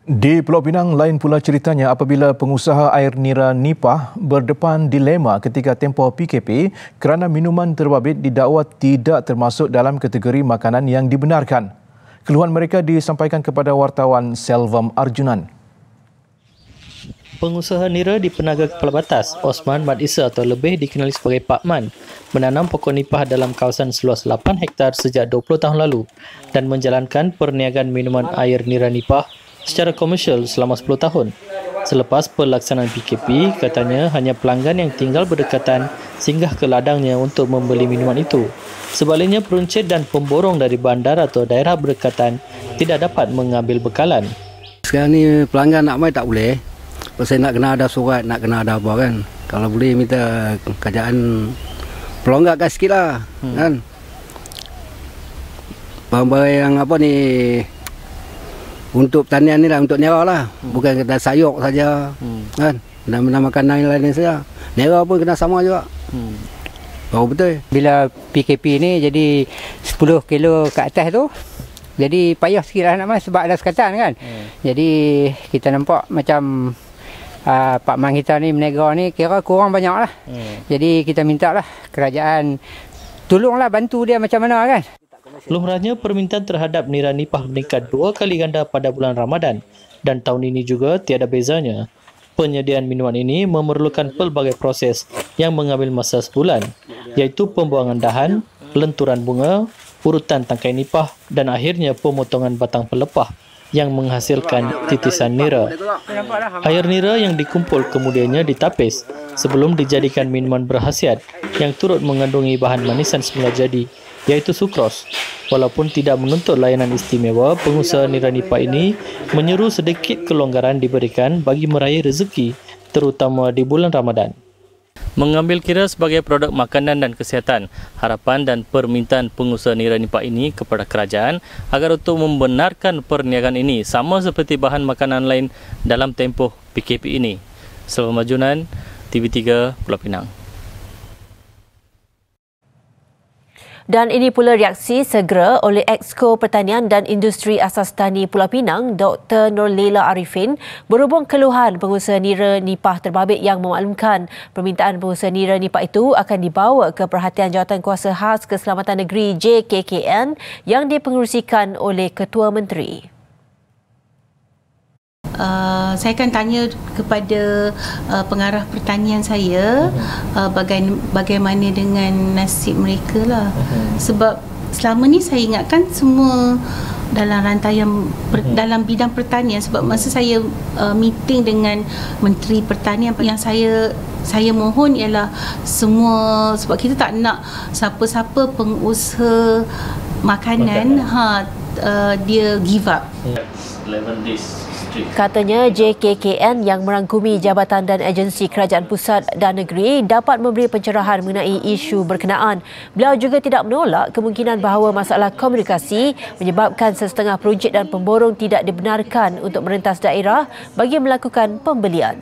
Di Pulau Pinang, lain pula ceritanya apabila pengusaha air nira Nipah berdepan dilema ketika tempoh PKP kerana minuman terbabit didakwa tidak termasuk dalam kategori makanan yang dibenarkan. Keluhan mereka disampaikan kepada wartawan Selvam Arjunan. Pengusaha nira di Penaga Kepala Batas, Osman Mat Isa atau lebih dikenali sebagai Pak Man, menanam pokok nipah dalam kawasan seluas 8 hektar sejak 20 tahun lalu dan menjalankan perniagaan minuman air nira nipah secara komersial selama 10 tahun. Selepas pelaksanaan PKP, katanya hanya pelanggan yang tinggal berdekatan singgah ke ladangnya untuk membeli minuman itu. Sebaliknya, peruncit dan pemborong dari bandar atau daerah berdekatan tidak dapat mengambil bekalan. Sekarang ni pelanggan nak mai tak boleh. Pasal nak kena ada surat, nak kena ada apa kan. Kalau boleh minta kerajaan pelonggarkan sikit lah kan. Barang-barang yang apa ni untuk pertanian ni lah, untuk nera lah. Bukan kena sayur saja kan. Benda-benda makanan yang lain saja. Nera pun kena sama juga. Baru betul. Bila PKP ni jadi 10 kilo ke atas tu, jadi payah sikit lah nak mas sebab ada sekatan kan. Jadi kita nampak macam Pak Man kita ni menegak ni kira kurang banyak lah. Jadi kita minta lah kerajaan tolonglah bantu dia macam mana kan. Lumrahnya permintaan terhadap nira nipah meningkat 2 kali ganda pada bulan Ramadan dan tahun ini juga tiada bezanya. Penyediaan minuman ini memerlukan pelbagai proses yang mengambil masa sebulan, iaitu pembuangan dahan, pelenturan bunga, urutan tangkai nipah dan akhirnya pemotongan batang pelepah yang menghasilkan titisan nira. Air nira yang dikumpul kemudiannya ditapis sebelum dijadikan minuman berkhasiat yang turut mengandungi bahan manisan semula jadi, iaitu sukros. Walaupun tidak menuntut layanan istimewa, pengusaha nira nipah ini menyeru sedikit kelonggaran diberikan bagi meraih rezeki, terutama di bulan Ramadan. Mengambil kira sebagai produk makanan dan kesihatan, harapan dan permintaan pengusaha nira nipah ini kepada kerajaan agar untuk membenarkan perniagaan ini sama seperti bahan makanan lain dalam tempoh PKP ini. Selvam Arjunan, TV3 Pulau Pinang. Dan ini pula reaksi segera oleh Exco Pertanian dan Industri Asas Tani Pulau Pinang, Dr. Nurlela Arifin, berhubung keluhan pengusaha nira nipah terbabit yang memaklumkan permintaan pengusaha nira nipah itu akan dibawa ke perhatian Jawatankuasa Khas Keselamatan Negeri JKKN yang dipengerusikan oleh Ketua Menteri. Saya akan tanya kepada pengarah pertanian saya bagaimana dengan nasib mereka lah. Sebab selama ni saya ingatkan semua dalam rantaian dalam bidang pertanian. Sebab masa saya meeting dengan Menteri Pertanian, yang saya mohon ialah semua, sebab kita tak nak siapa-siapa pengusaha makanan dia give up. 11 days. Katanya JKKN yang merangkumi jabatan dan agensi kerajaan pusat dan negeri dapat memberi pencerahan mengenai isu berkenaan. Beliau juga tidak menolak kemungkinan bahawa masalah komunikasi menyebabkan sesetengah peruncit dan pemborong tidak dibenarkan untuk merentas daerah bagi melakukan pembelian.